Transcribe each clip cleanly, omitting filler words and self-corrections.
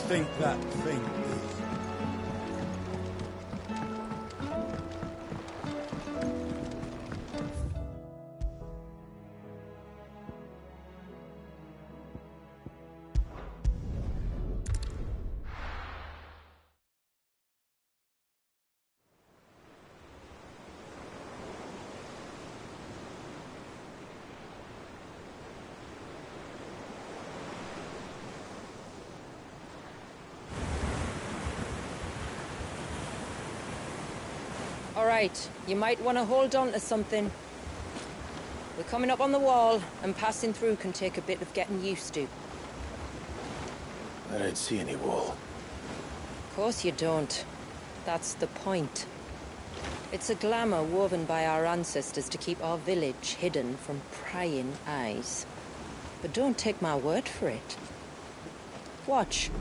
think that thing is? Alright, you might want to hold on to something. We're coming up on the wall, and passing through can take a bit of getting used to. I don't see any wall. Of course you don't. That's the point. It's a glamour woven by our ancestors to keep our village hidden from prying eyes. But don't take my word for it. Watch.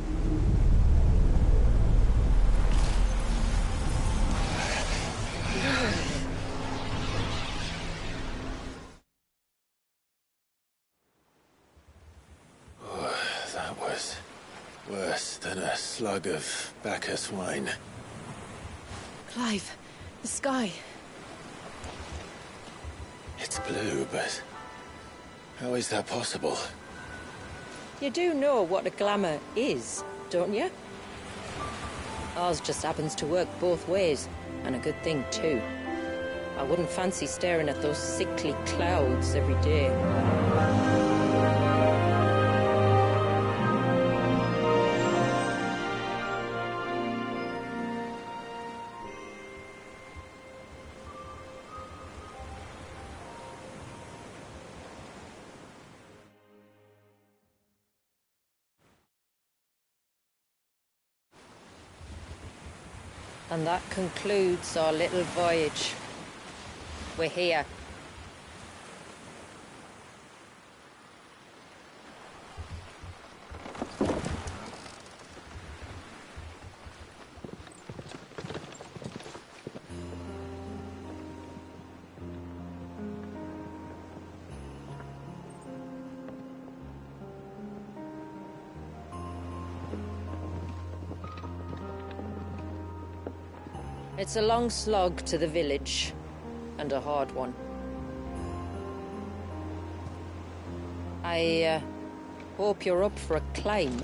That was worse than a slug of Bacchus wine. Clive, the sky. It's blue, but how is that possible? You do know what a glamour is, don't you? Ours just happens to work both ways, and a good thing too. I wouldn't fancy staring at those sickly clouds every day. And that concludes our little voyage. We're here. It's a long slog to the village, and a hard one. I hope you're up for a climb.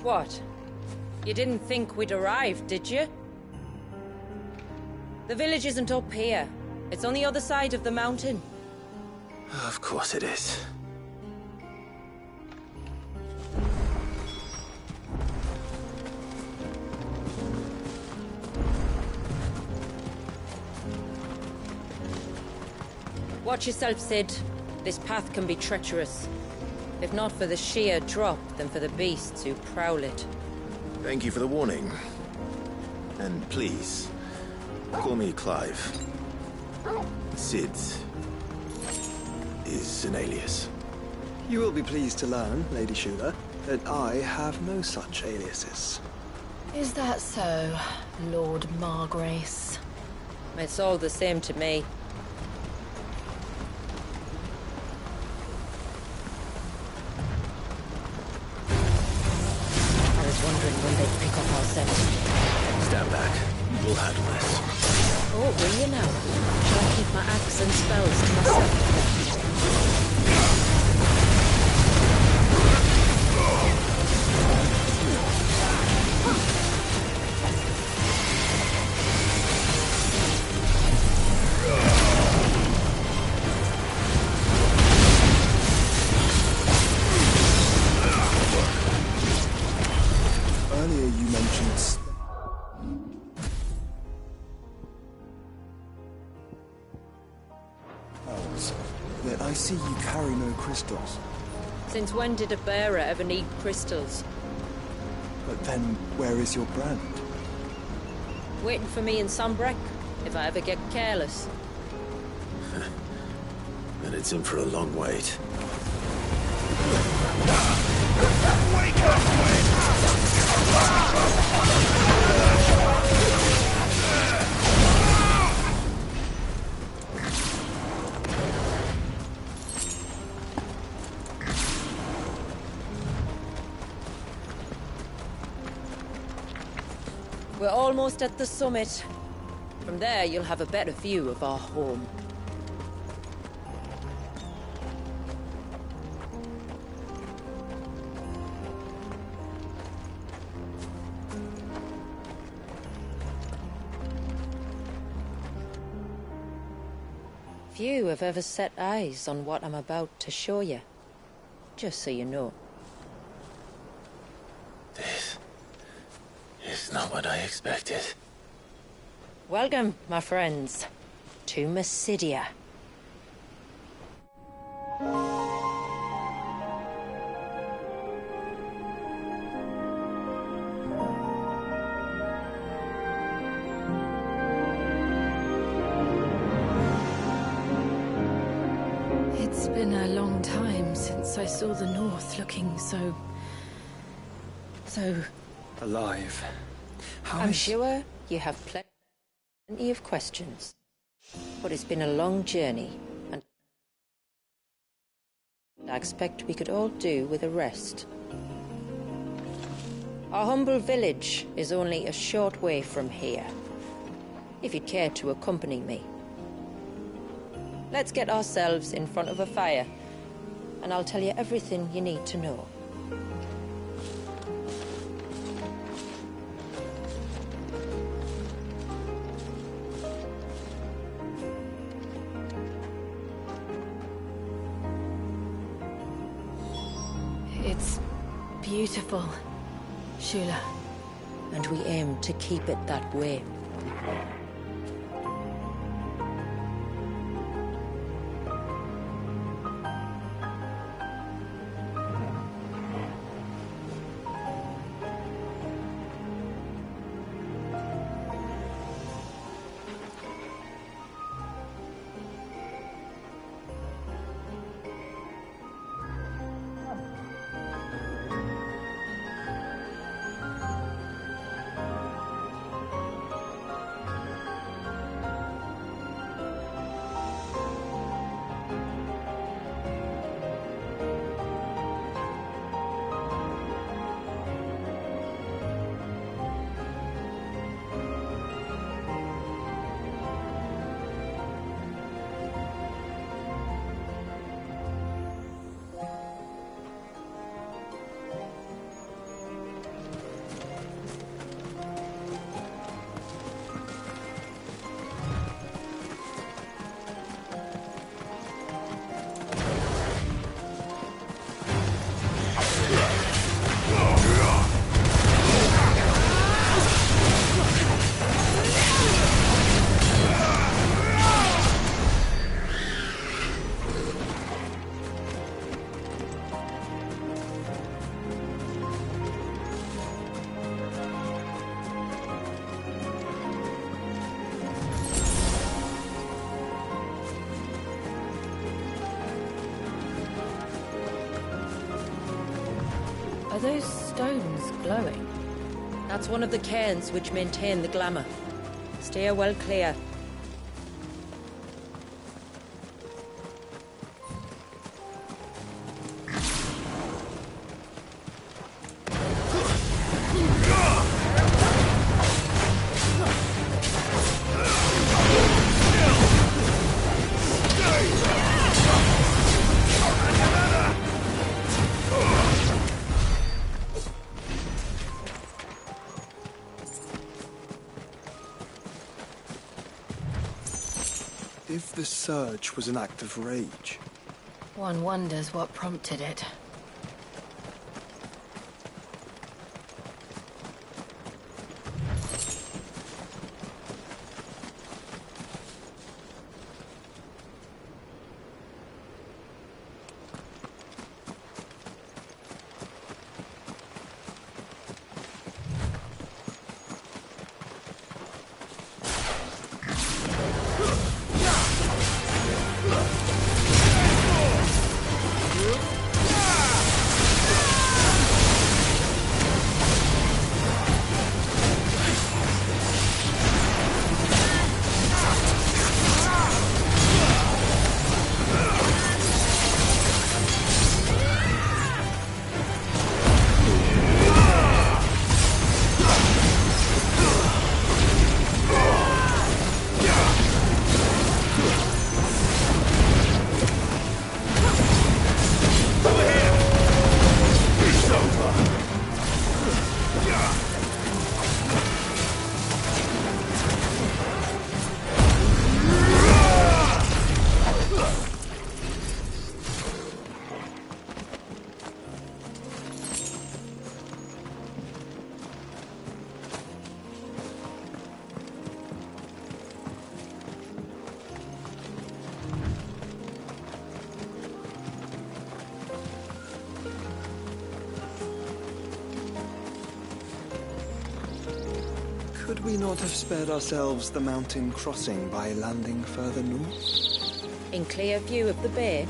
What? You didn't think we'd arrived, did you? The village isn't up here. It's on the other side of the mountain. Of course it is. Watch yourself, Sid. This path can be treacherous. If not for the sheer drop, then for the beasts who prowl it. Thank you for the warning. And please, call me Clive. Sid is an alias. You will be pleased to learn, Lady Shula, that I have no such aliases. Is that so, Lord Margrace? It's all the same to me. Wondering when they'd pick up our scent. Stand back. We'll handle this. Oh, will you now? Shall I keep my axe and spells to myself? Earlier you mentioned... spells. Yet I see you carry no crystals. Since when did a bearer ever need crystals? But then, where is your brand? Waiting for me in Sunbreck, if I ever get careless. then it's in for a long wait. Wake up, We're almost at the summit. From there, you'll have a better view of our home. Few have ever set eyes on what I'm about to show you. Just so you know. This is not what I expected. Welcome, my friends, to Mysidia. It's been a long time since I saw the North looking so Alive. I'm sure you have plenty of questions. But it's been a long journey, and I expect we could all do with a rest. Our humble village is only a short way from here, if you'd care to accompany me. Let's get ourselves in front of a fire, and I'll tell you everything you need to know. It's beautiful, Shula. And we aim to keep it that way. Are those stones glowing? That's one of the cairns which maintain the glamour. Steer well clear. If the surge was an act of rage, One wonders what prompted it. we not have spared ourselves the mountain crossing by landing further north? In clear view of the bay?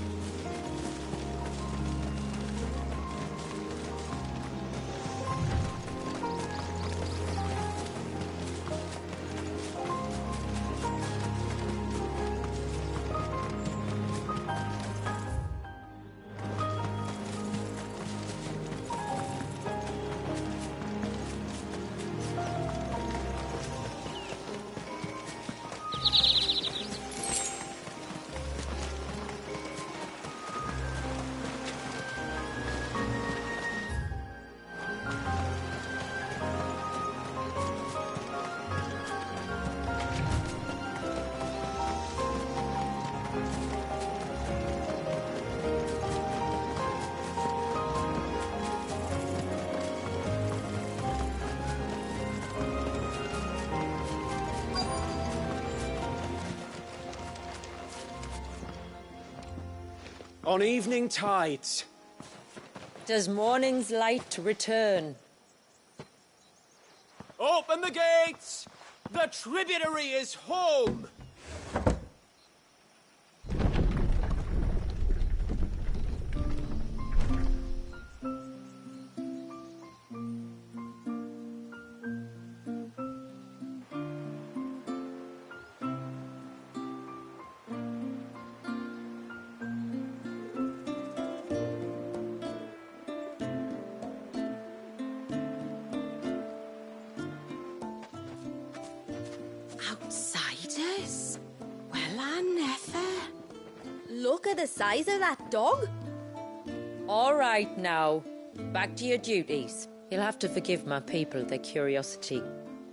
On evening tides. Does morning's light return? Open the gates! The tributary is home! Outsiders? Well, I never. Look at the size of that dog. All right now, back to your duties. You'll have to forgive my people their curiosity.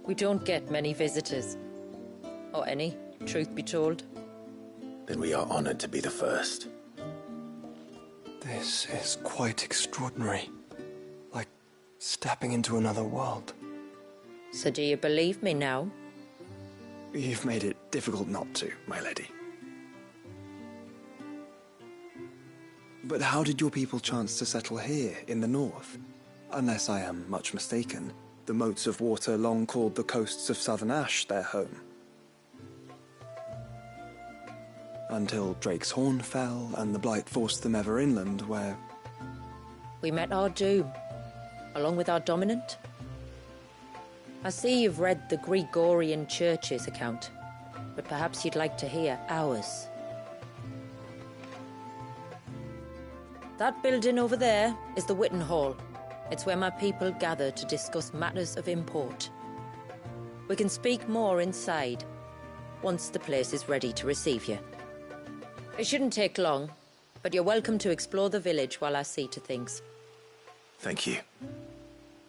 We don't get many visitors. Or any, truth be told. Then we are honored to be the first. This is quite extraordinary. Like stepping into another world. So do you believe me now? You've made it difficult not to, my lady. But how did your people chance to settle here, in the north? Unless I am much mistaken, the moats of water long called the coasts of Southern Ash their home. Until Drake's Horn fell, and the Blight forced them ever inland, where... We met our doom, along with our dominant. I see you've read the Gregorian Church's account, but perhaps you'd like to hear ours. That building over there is the Witten Hall. It's where my people gather to discuss matters of import. We can speak more inside, once the place is ready to receive you. It shouldn't take long, but you're welcome to explore the village while I see to things. Thank you.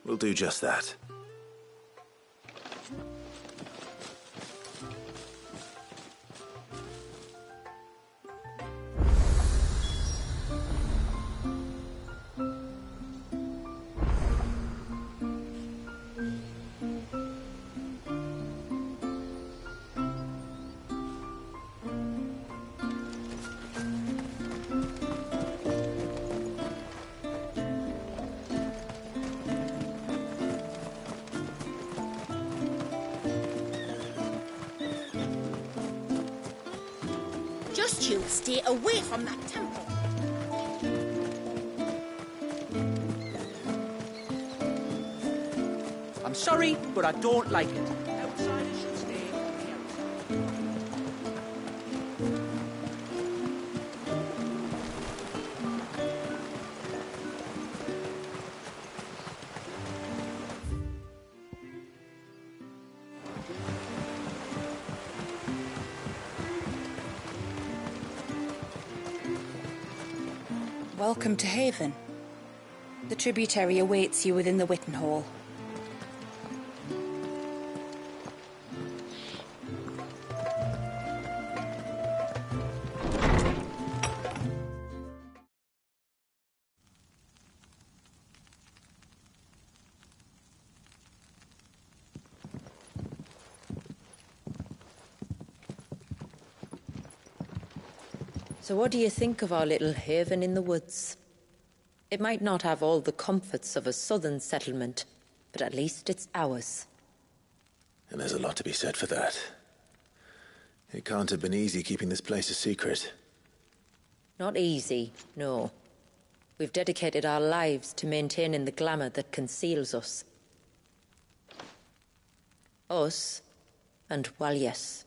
We'll do just that. Just you stay away from that temple. I'm sorry, but I don't like it. Outsiders should stay on the outside. Welcome to Haven. The tributary awaits you within the Witten Hall. So what do you think of our little haven in the woods? It might not have all the comforts of a southern settlement, but at least it's ours. And there's a lot to be said for that. It can't have been easy keeping this place a secret. Not easy, no. We've dedicated our lives to maintaining the glamour that conceals us. Us and Walius.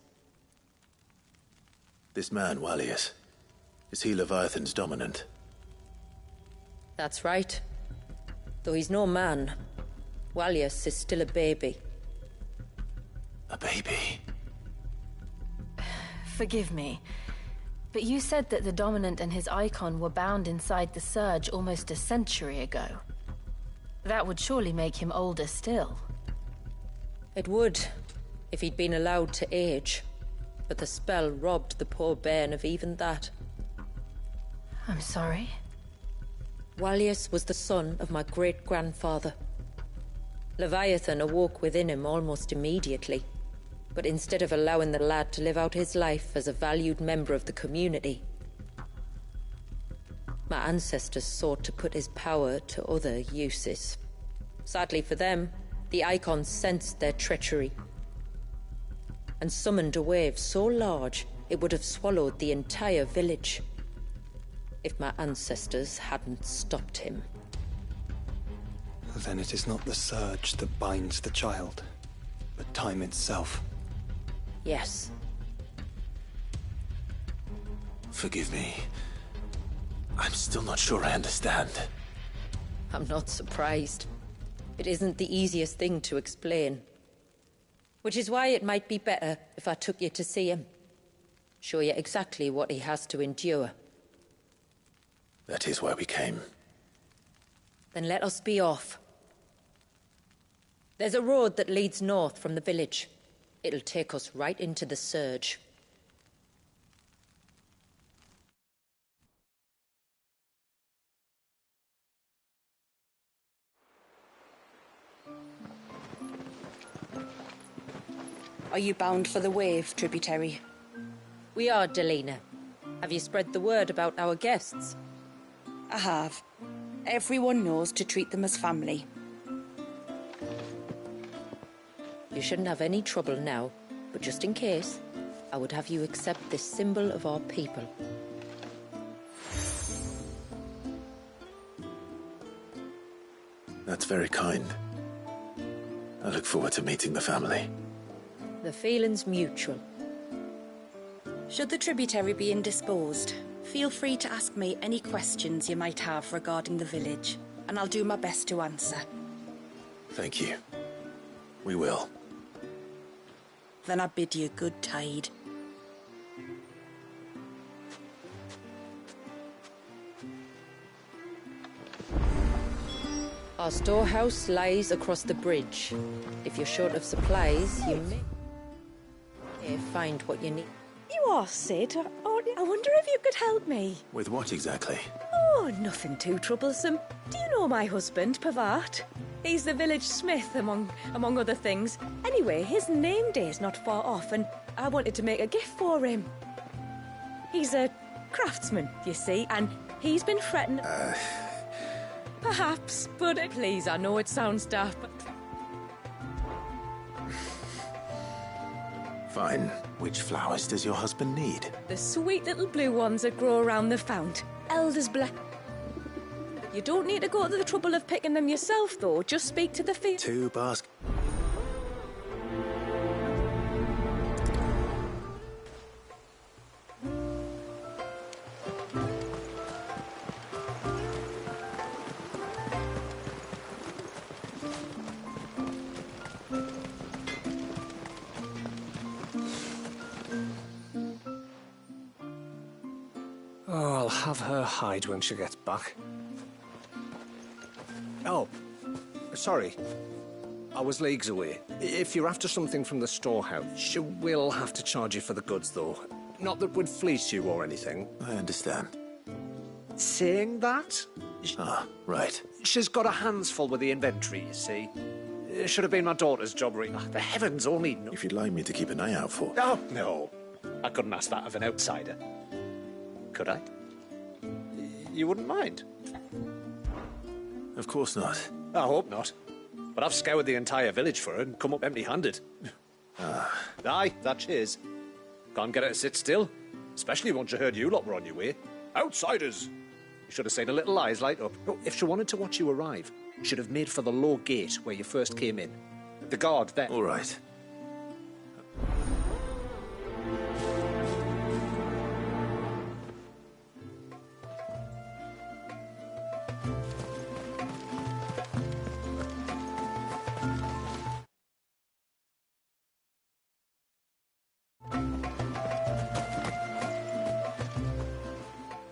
This man, Walius, is he Leviathan's dominant? That's right. Though he's no man, Walius is still a baby. A baby? Forgive me, but you said that the Dominant and his icon were bound inside the Surge almost a century ago. That would surely make him older still. It would, if he'd been allowed to age. But the spell robbed the poor bairn of even that. I'm sorry. Walius was the son of my great-grandfather. Leviathan awoke within him almost immediately. But instead of allowing the lad to live out his life as a valued member of the community, my ancestors sought to put his power to other uses. Sadly for them, the icons sensed their treachery and summoned a wave so large it would have swallowed the entire village if my ancestors hadn't stopped him. Then it is not the surge that binds the child, but time itself. Yes. Forgive me. I'm still not sure I understand. I'm not surprised. It isn't the easiest thing to explain. Which is why it might be better if I took you to see him. Show you exactly what he has to endure. That is why we came. Then let us be off. There's a road that leads north from the village. It'll take us right into the Surge. Are you bound for the Wave, tributary? We are, Delina. Have you spread the word about our guests? I have. Everyone knows to treat them as family. You shouldn't have any trouble now, but just in case, I would have you accept this symbol of our people. That's very kind. I look forward to meeting the family. The feeling's mutual. Should the tributary be indisposed, feel free to ask me any questions you might have regarding the village, and I'll do my best to answer. Thank you. We will. Then I bid you good tide. Our storehouse lies across the bridge. If you're short of supplies, you may find what you need. You are Sid. Oh, I wonder if you could help me. With what exactly? Oh, nothing too troublesome. Do you know my husband, Pavat? He's the village smith, among other things. Anyway, his name day's not far off, and I wanted to make a gift for him. He's a craftsman, you see, and he's been fretting... Perhaps, but please, I know it sounds daft, but... Fine. Which flowers does your husband need? The sweet little blue ones that grow around the fount. Elder's black. You don't need to go to the trouble of picking them yourself, though. Just speak to the field. 2 baskets. Oh, I'll have her hide when she gets back. Oh, sorry. I was leagues away. If you're after something from the storehouse, she will have to charge you for the goods, though. Not that we'd fleece you or anything. I understand. Saying that? Ah, right. She's got her hands full with the inventory, you see. It should have been my daughter's job, really. The heavens only know. If you'd like me to keep an eye out for... Oh, no. I couldn't ask that of an outsider. Could I? You wouldn't mind? Of course not. I hope not. But I've scoured the entire village for her and come up empty-handed. Aye, that's his. Can't get her to sit still. Especially once you heard you lot were on your way. Outsiders! You should have seen her little eyes light up. No, if she wanted to watch you arrive, you should have made for the low gate where you first came in. The guard there. All right.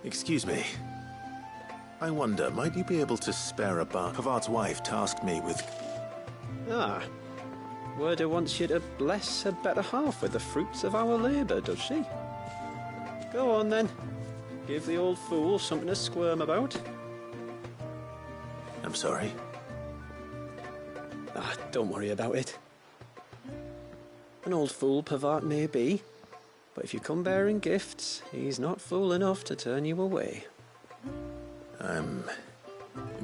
Excuse me. I wonder, might you be able to spare a bar? Pavard's wife tasked me with... Ah. Wyrda wants you to bless her better half with the fruits of our labour, does she? Go on, then. Give the old fool something to squirm about. I'm sorry. Ah, don't worry about it. An old fool Pavard may be, but if you come bearing gifts, he's not fool enough to turn you away. I'm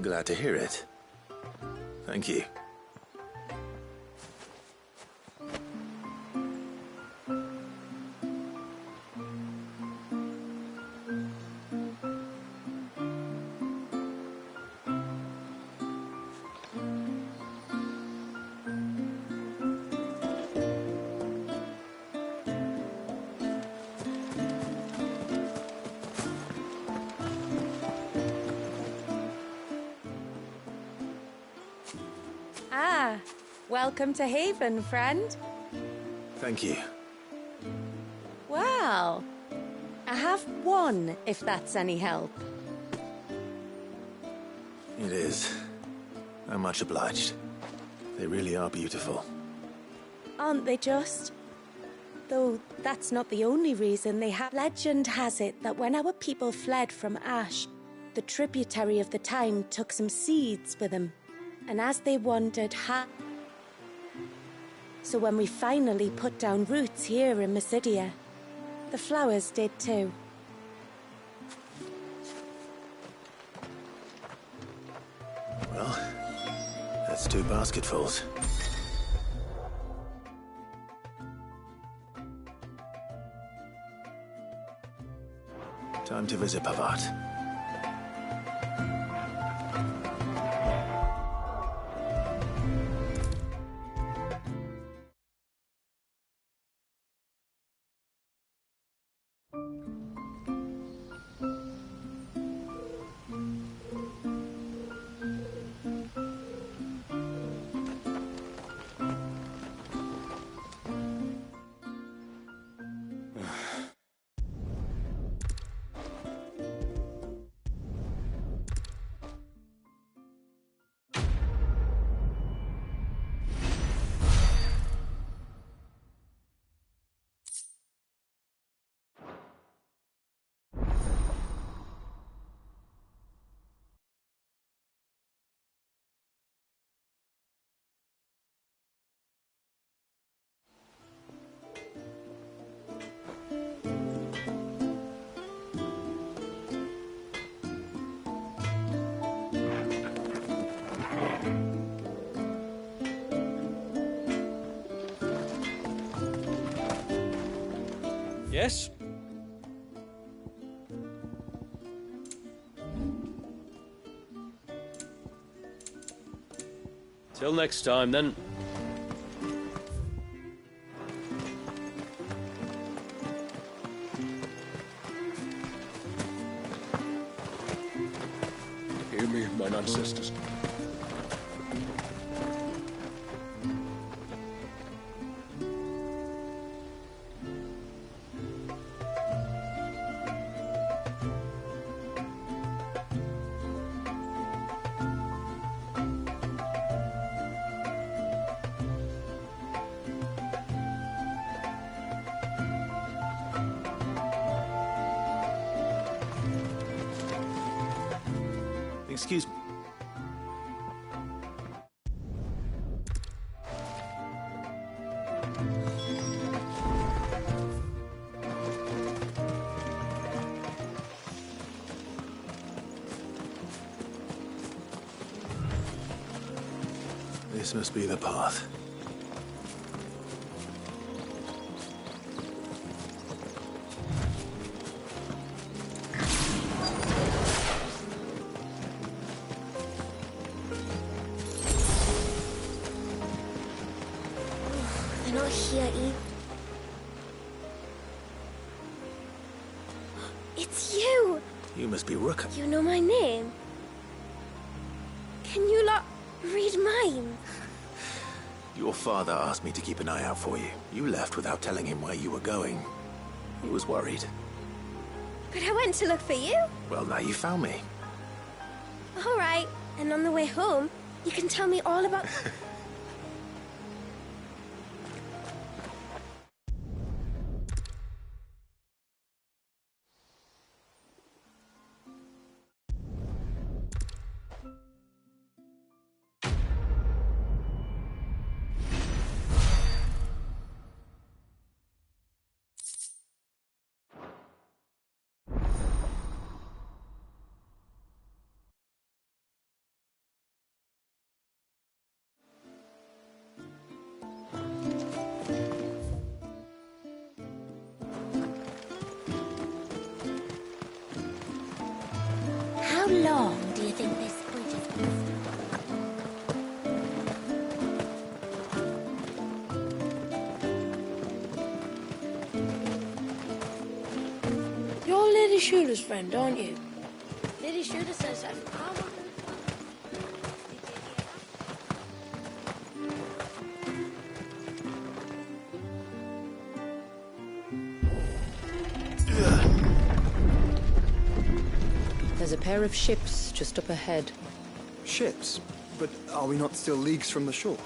glad to hear it. Thank you. Welcome to Haven, friend. Thank you. Well, I have one, if that's any help. It is. I'm much obliged. They really are beautiful. Aren't they just? Though that's not the only reason they have. Legend has it that when our people fled from Ash, the tributary of the time took some seeds with them. And as they wandered so when we finally put down roots here in Mysidia, the flowers did too. Well, that's 2 basketfuls. Time to visit Pavard. Yes? Till next time, then. Hear me, mine ancestors. Excuse me. This must be the path. here, Eve. It's you! You must be Rooker. You know my name? Can you lot read mine? Your father asked me to keep an eye out for you. You left without telling him where you were going. He was worried. But I went to look for you. Well, now you found me. All right. And on the way home, you can tell me all about... How long do you think this point is going to? You're Lady Shooter's friend, aren't you? Lady Shooter says that. There's a pair of ships just up ahead. Ships? But are we not still leagues from the shore?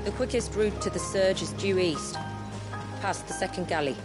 The quickest route to the surge is due east, past the second galley.